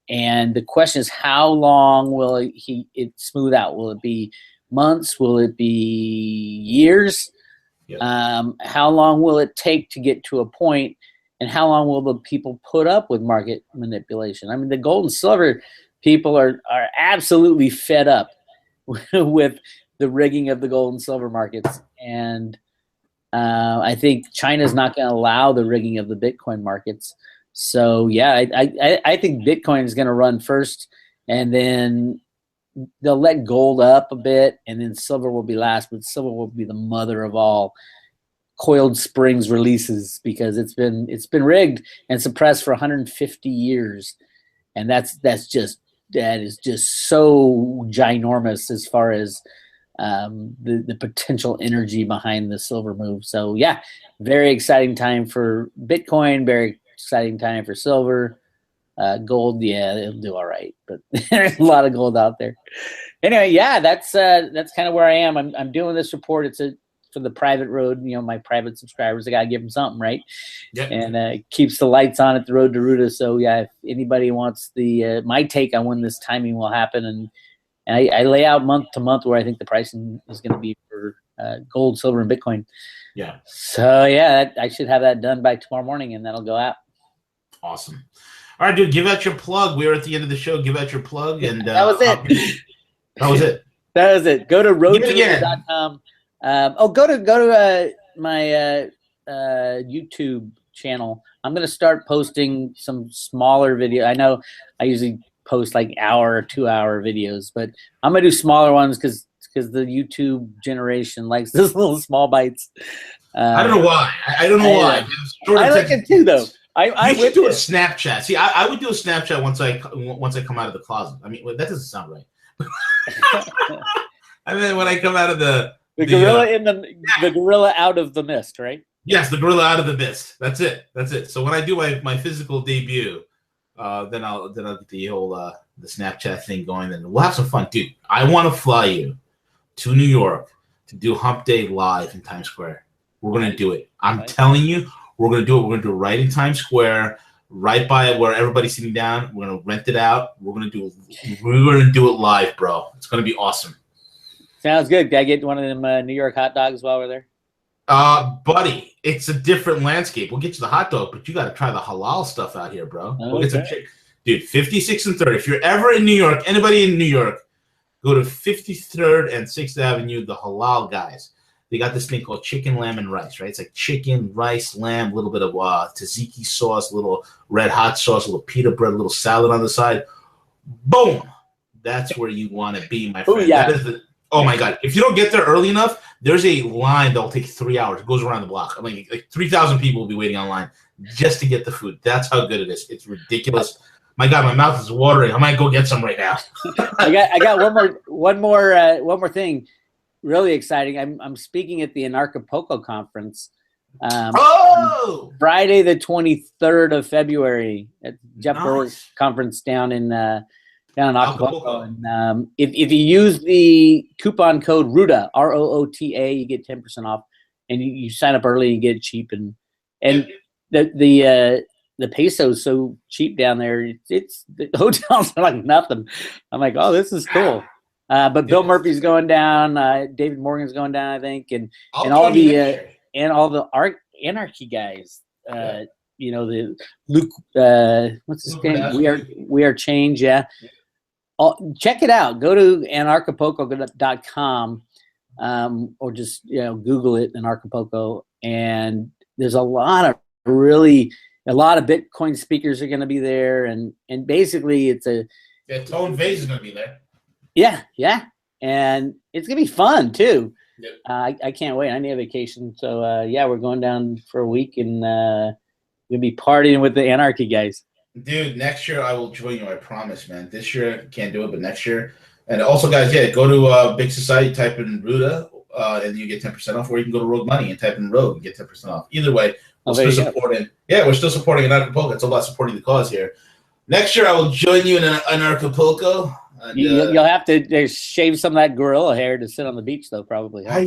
And the question is, how long will it smooth out? Will it be months? Will it be years? Yep. How long will it take to get to a point? And how long will the people put up with market manipulation? I mean, the gold and silver people are absolutely fed up with the rigging of the gold and silver markets. And I think China's not going to allow the rigging of the Bitcoin markets. So, yeah, I think Bitcoin is going to run first, and then they'll let gold up a bit, and then silver will be last, but silver will be the mother of all coiled springs releases, because it's been rigged and suppressed for 150 years. And that is just so ginormous as far as the potential energy behind the silver move. So yeah, very exciting time for Bitcoin, very exciting time for silver. Gold, yeah, it'll do all right, but there's a lot of gold out there. Anyway, yeah, that's kind of where I am. I'm doing this report. It's for the private road, my private subscribers. I gotta give them something, right? Yep. And keeps the lights on at the road to Ruta. So yeah, if anybody wants my take on when this timing will happen, and I lay out month to month where I think the pricing is going to be for gold, silver, and Bitcoin. Yeah. So yeah, I should have that done by tomorrow morning, and that'll go out. Awesome. All right, dude, give out your plug. We're at the end of the show. Give out your plug, and that was it. That was it. That was it. Go to roadtoruta.com. Go to my YouTube channel. I'm going to start posting some smaller video. I know I usually post like hour or 2 hour videos, but I'm going to do smaller ones because because the YouTube generation likes those little small bites. I don't know why. I don't know why. I like it too, though. I should do a Snapchat. See, I would do a Snapchat once I come out of the closet. I mean, that doesn't sound right. I mean, when I come out of the gorilla the gorilla out of the mist, right? Yes, the gorilla out of the mist. That's it. So when I do my physical debut, then I'll get the whole the Snapchat thing going, and we'll have some fun, dude. I want to fly you to New York to do Hump Day live in Times Square. We're gonna do it. I'm telling you, we're gonna do it. We're gonna do it right in Times Square, right by where everybody's sitting down. We're gonna rent it out. We're gonna do it live, bro. It's gonna be awesome. Sounds good. Can I get one of them New York hot dogs while we're there? Buddy, it's a different landscape. We'll get you the hot dog, but you got to try the halal stuff out here, bro. Okay. We'll get some dude, 56th and 3rd. If you're ever in New York, anybody in New York, go to 53rd and 6th Avenue, the halal guys. They got this thing called chicken, lamb, and rice, right? It's like chicken, rice, lamb, a little bit of tzatziki sauce, a little red hot sauce, a little pita bread, a little salad on the side. Boom! That's where you want to be, my friend. Ooh, yeah. Oh, my God. If you don't get there early enough, there's a line that'll take 3 hours. It goes around the block. I mean, like 3,000 people will be waiting online just to get the food. That's how good it is. It's ridiculous. My God, my mouth is watering. I might go get some right now. I got one more thing. Really exciting. I'm speaking at the Anarchapulco conference. Friday the 23rd of February at Jeff Berwick's conference down in Acapulco. And if you use the coupon code ROOTA, ROOTA, you get 10% off, and you sign up early and get it cheap. And the peso is so cheap down there. It's the hotels are like nothing. I'm like, oh, this is cool. But Bill Murphy's going down. David Morgan's going down, I think, and all the anarchy guys. You know, the Luke. What's his name? We are change. Yeah. Check it out. Go to anarchapulco.com or just Google it, Anarchapulco, and there's a lot of Bitcoin speakers are going to be there, and basically it's Tone Vase is going to be there. Yeah, and it's gonna be fun too. Yep. I can't wait. I need a vacation, so we're going down for a week, and we'll be partying with the Anarchy guys. Dude, next year I will join you. I promise, man. This year can't do it, but next year. And also, guys, go to Big Society, type in Ruda, and you get 10% off. Or you can go to Rogue Money and type in Rogue and get 10% off. Either way, we're still supporting. Yeah, we're still supporting Anarchapulco. It's all about supporting the cause here. Next year I will join you in Anarchapulco. And, you'll have to shave some of that gorilla hair to sit on the beach, though, probably. Huh? I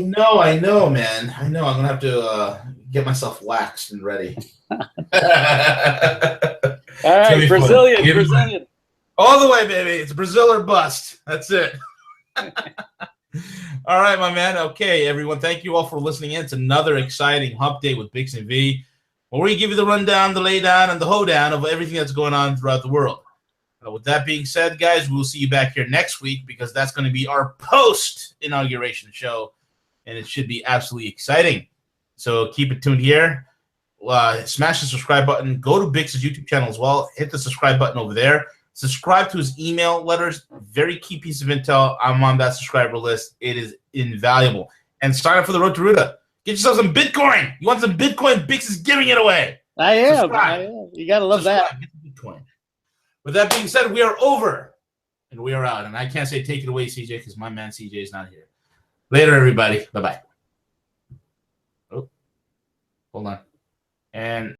know, man. I know. I'm gonna have to get myself waxed and ready. All right, Brazilian. All the way, baby. It's Brazil or bust. That's it. All right, my man. Okay, everyone. Thank you all for listening in. It's another exciting Hump Day with Bix and V. Where we give you the rundown, the laydown, and the hoedown of everything that's going on throughout the world. With that being said, guys, we'll see you back here next week because that's going to be our post-inauguration show, and it should be absolutely exciting. So keep it tuned here. Smash the subscribe button. Go to Bix's YouTube channel as well. Hit the subscribe button over there. Subscribe to his email letters. Very key piece of intel. I'm on that subscriber list. It is invaluable. And sign up for the Road to Ruta. Get yourself some Bitcoin. You want some Bitcoin? Bix is giving it away. I am. You got to love that. Get the Bitcoin. With that being said, we are over and we are out. And I can't say take it away, CJ, because my man CJ is not here. Later, everybody. Bye-bye. Oh, hold on. And